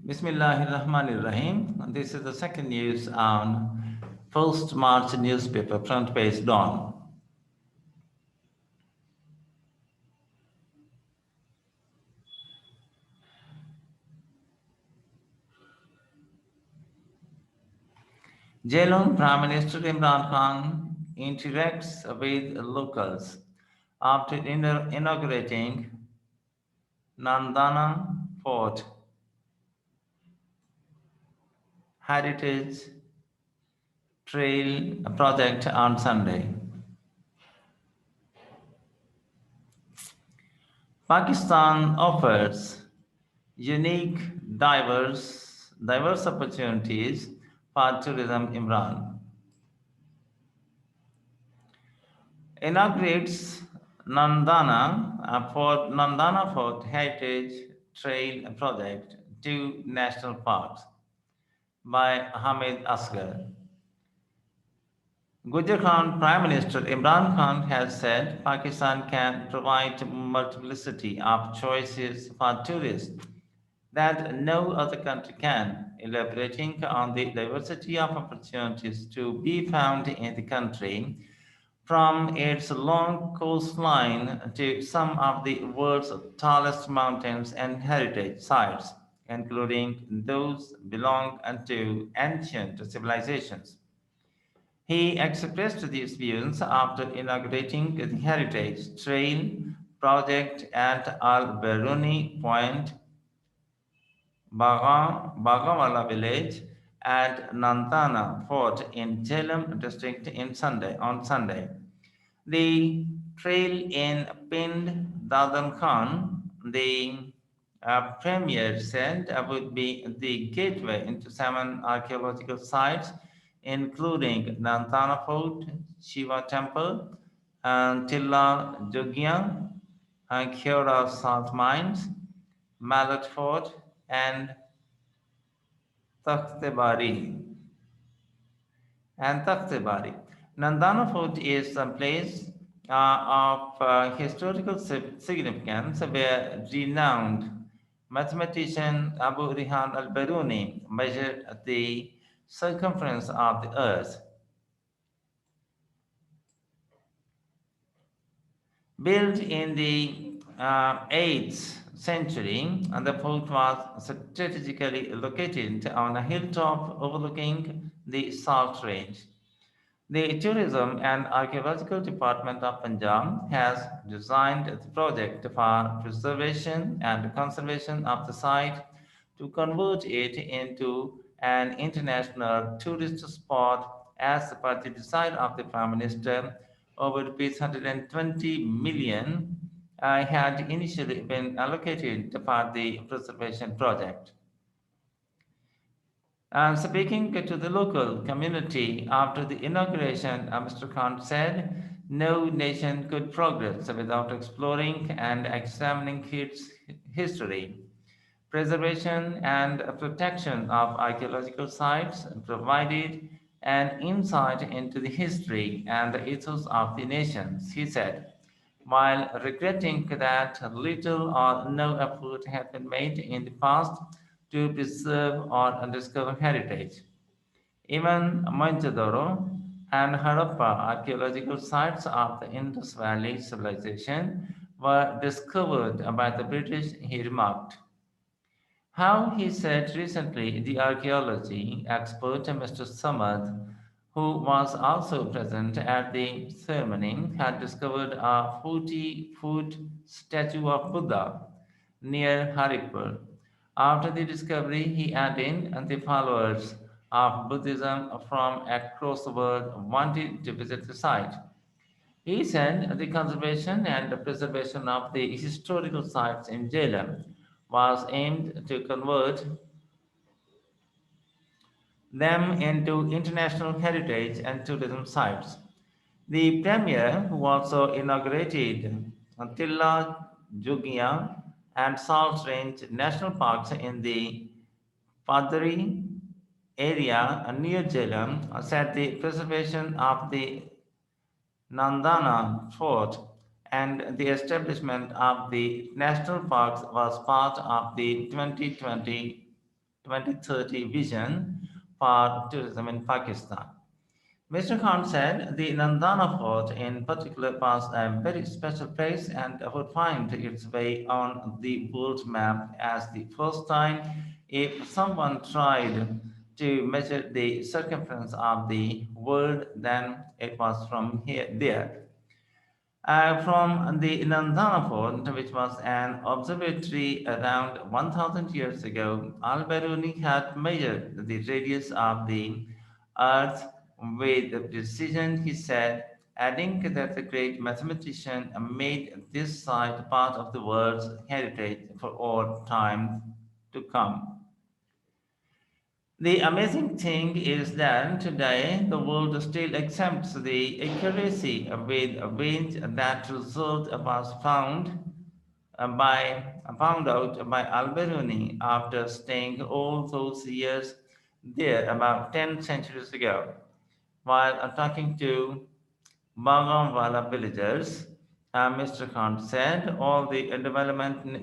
Bismillahirrahmanirrahim. This is the second news on first March newspaper front page dawn. Ceylon Prime Minister Imran Khan interacts with locals after inaugurating Nandana Fort Heritage Trail project on Sunday. Pakistan offers unique, diverse opportunities for tourism. Imran inaugurates Nandana Fort Heritage Trail Project, two national parks by Hamid Asghar. Gujarat Prime Minister Imran Khan has said Pakistan can provide multiplicity of choices for tourists that no other country can, elaborating on the diversity of opportunities to be found in the country, from its long coastline to some of the world's tallest mountains and heritage sites, including those belonging to ancient civilizations. He expressed these views after inaugurating the Heritage Trail project at Al Beruni Point, Bagawala village, and Nandana Fort in Jhelum district on Sunday. The trail in pinned Dadan Khan, the premier said, would be the gateway into seven archaeological sites, including Nandana Fort, Shiva Temple, and Tilla Jogia, Khyora Salt Mines, Mallet Fort, and Takhtebari. Nandana Fort is a place of historical significance where renowned mathematician Abu Rihan al-Biruni measured the circumference of the earth. Built in the 8th century, the fort was strategically located on a hilltop overlooking the Salt Range. The Tourism and Archaeological Department of Punjab has designed the project for preservation and conservation of the site to convert it into an international tourist spot as per the desire of the Prime Minister. Over rupees 120 million had initially been allocated for the preservation project. Speaking to the local community after the inauguration, Mr. Khan said, no nation could progress without exploring and examining its history. Preservation and protection of archaeological sites provided an insight into the history and the ethos of the nations, he said, while regretting that little or no effort had been made in the past to preserve or discover heritage. Even Mohenjo-daro and Harappa archaeological sites of the Indus Valley civilization were discovered by the British, he remarked. How he said recently the archaeology expert Mr. Samad, who was also present at the ceremony, had discovered a 40-foot statue of Buddha near Haripur. After the discovery, he added, and the followers of Buddhism from across the world wanted to visit the site. He said the conservation and the preservation of the historical sites in Jhelum was aimed to convert them into international heritage and tourism sites. The premier, who also inaugurated Tilla Jugia and Salt Range National Parks in the Padri area near Jhelum, said the preservation of the Nandana Fort and the establishment of the national parks was part of the 2020 2030 vision for tourism in Pakistan. Mr. Khan said the Nandana fort in particular was a very special place and would find its way on the world map as the first time if someone tried to measure the circumference of the world, then it was from here there. From the Nandana fort, which was an observatory around 1000 years ago, Al-Biruni had measured the radius of the Earth with precision, he said, adding that the great mathematician made this site part of the world's heritage for all time to come. The amazing thing is that today the world still accepts the accuracy with which that result was found out by Alberuni after staying all those years there about 10 centuries ago. While talking to Bhagamwala villagers, Mr. Khan said all the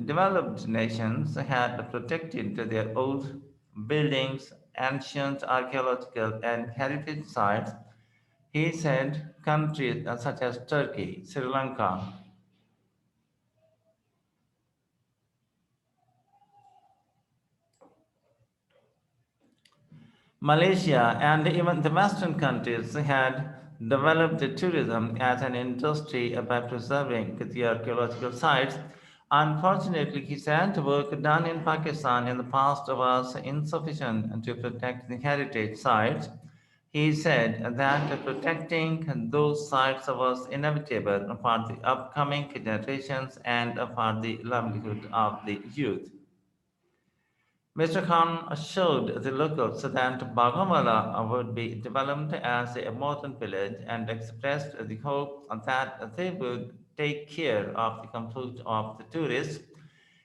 developed nations had protected their old buildings, ancient archaeological and heritage sites. He said countries such as Turkey, Sri Lanka, Malaysia, and even the Western countries had developed tourism as an industry by preserving the archaeological sites. Unfortunately, he said work done in Pakistan in the past was insufficient to protect the heritage sites. He said that protecting those sites was inevitable for the upcoming generations and for the livelihood of the youth. Mr. Khan assured the locals that Bagamala would be developed as a modern village and expressed the hope that they would take care of the comfort of the tourists.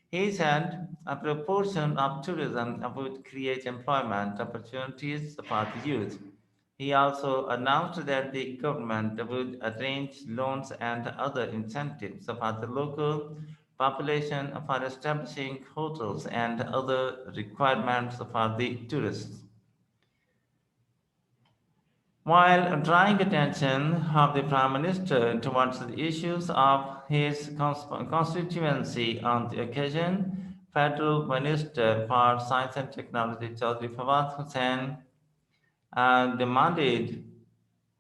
He said a proportion of tourism would create employment opportunities for the youth. He also announced that the government would arrange loans and other incentives for the local population for establishing hotels and other requirements for the tourists. While drawing attention of the Prime Minister towards the issues of his constituency on the occasion, Federal Minister for Science and Technology Chaudhry Fawad Hussain demanded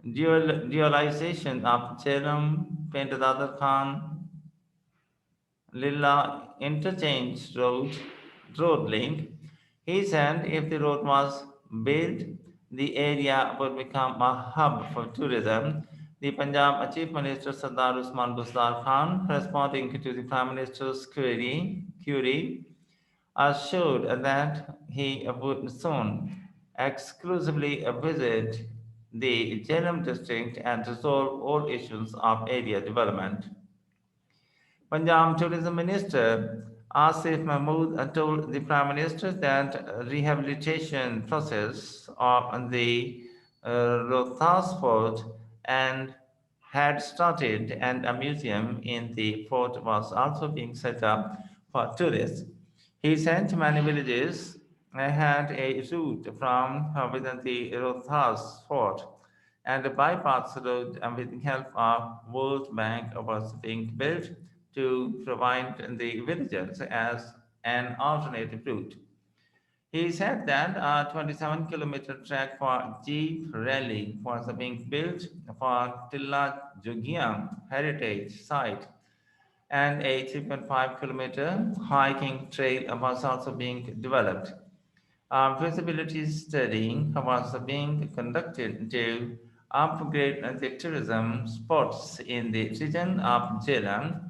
dualization of Jhelum Pentadadar Khan Lilla interchange road link. He said if the road was built, the area would become a hub for tourism. The Punjab Chief Minister Sardar Usman Busdar Khan, responding to the Prime Minister's query assured that he would soon exclusively visit the Jhelum district and resolve all issues of area development. Punjab Tourism Minister Asif Mahmood told the Prime Minister that rehabilitation process of the Rohtas Fort and had started and a museum in the fort was also being set up for tourists. He said many villages had a route from within the Rohtas Fort and a bypass road with the help of World Bank was being built to provide the villagers as an alternative route. He said that a 27-kilometer track for Jeep Rally was being built for Tilla Jogiam Heritage Site, and a 3.5-kilometer hiking trail was also being developed. A feasibility study was being conducted to upgrade the tourism spots in the region of Jhelum,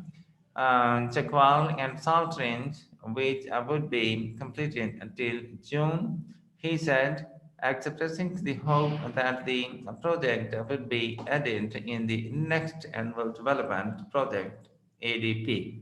Chakwal, and South Range, which would be completed until June. He said, expressing the hope that the project would be added in the next annual development project ADP.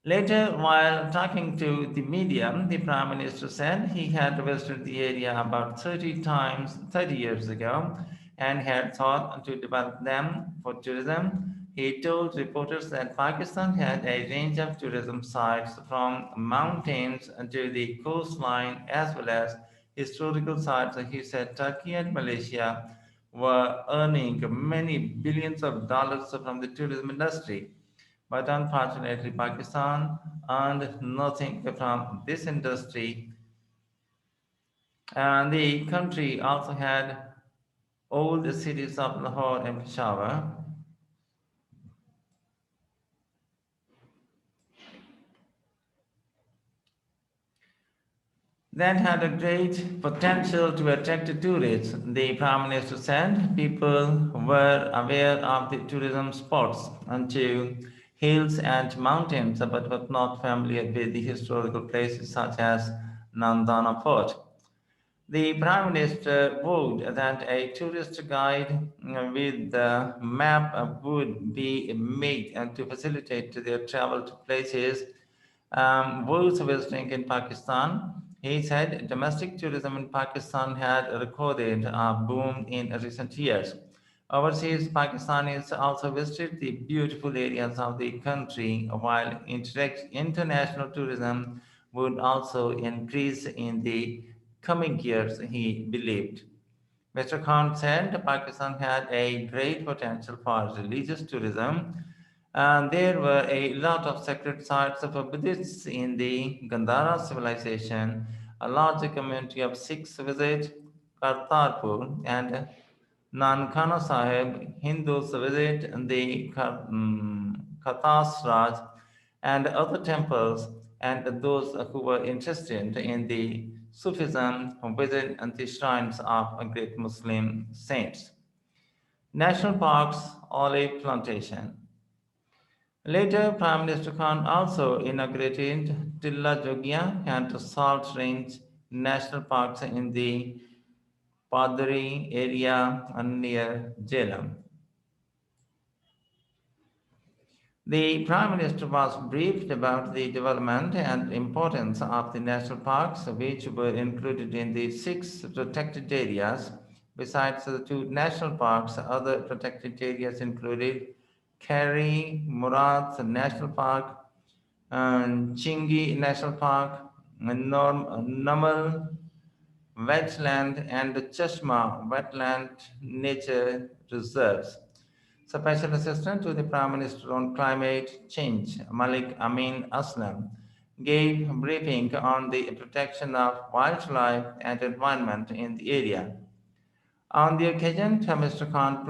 Later, while talking to the media, the Prime Minister said he had visited the area about 30 times 30 years ago and had thought to develop them for tourism. he told reporters that Pakistan had a range of tourism sites from mountains to the coastline as well as historical sites. He said Turkey and Malaysia were earning many billions of dollars from the tourism industry. But unfortunately, Pakistan earned nothing from this industry, and the country also had old cities of Lahore and Peshawar that had a great potential to attract tourists. The Prime Minister said people were aware of the tourism spots and to hills and mountains, but were not familiar with the historical places such as Nandana Fort. The Prime Minister vowed that a tourist guide with the map would be made to facilitate their travel to places worth visiting in Pakistan. He said domestic tourism in Pakistan had recorded a boom in recent years. Overseas Pakistanis also visited the beautiful areas of the country, while international tourism would also increase in the coming years, he believed. Mr. Khan said Pakistan had a great potential for religious tourism, and there were a lot of sacred sites of Buddhists in the Gandhara civilization. A large community of Sikhs visit Kartarpur, and Nankana Sahib. Hindus visit the Kathasraj and other temples, and those who were interested in the Sufism visit the shrines of great Muslim saints. National parks, olive plantation. Later, Prime Minister Khan also inaugurated Tilla Jogia and Salt Range National Parks in the Padri area near Jhelum. The Prime Minister was briefed about the development and importance of the national parks, which were included in the six protected areas. Besides the two national parks, other protected areas included Kari Murad National Park, Chingi National Park, Namal Wetland, and Chashma Wetland Nature Reserves. Special Assistant to the Prime Minister on Climate Change, Malik Amin Aslam, gave a briefing on the protection of wildlife and environment in the area. On the occasion, Mr. Khan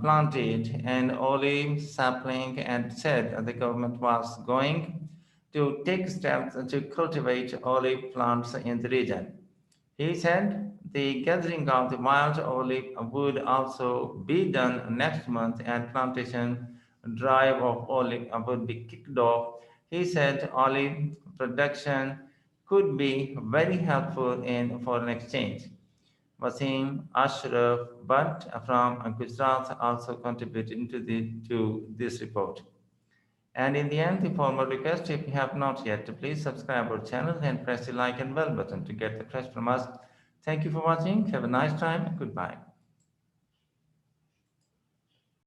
planted an olive sapling and said the government was going to take steps to cultivate olive plants in the region. He said the gathering of the wild olive would also be done next month and plantation drive of olive would be kicked off. He said olive production could be very helpful in foreign exchange. Wasim Ashraf Butt from Gujarat also contributed to this report. And in the end, the formal request, if you have not yet, to please subscribe our channel and press the like and bell button to get the fresh from us. Thank you for watching. Have a nice time. Goodbye.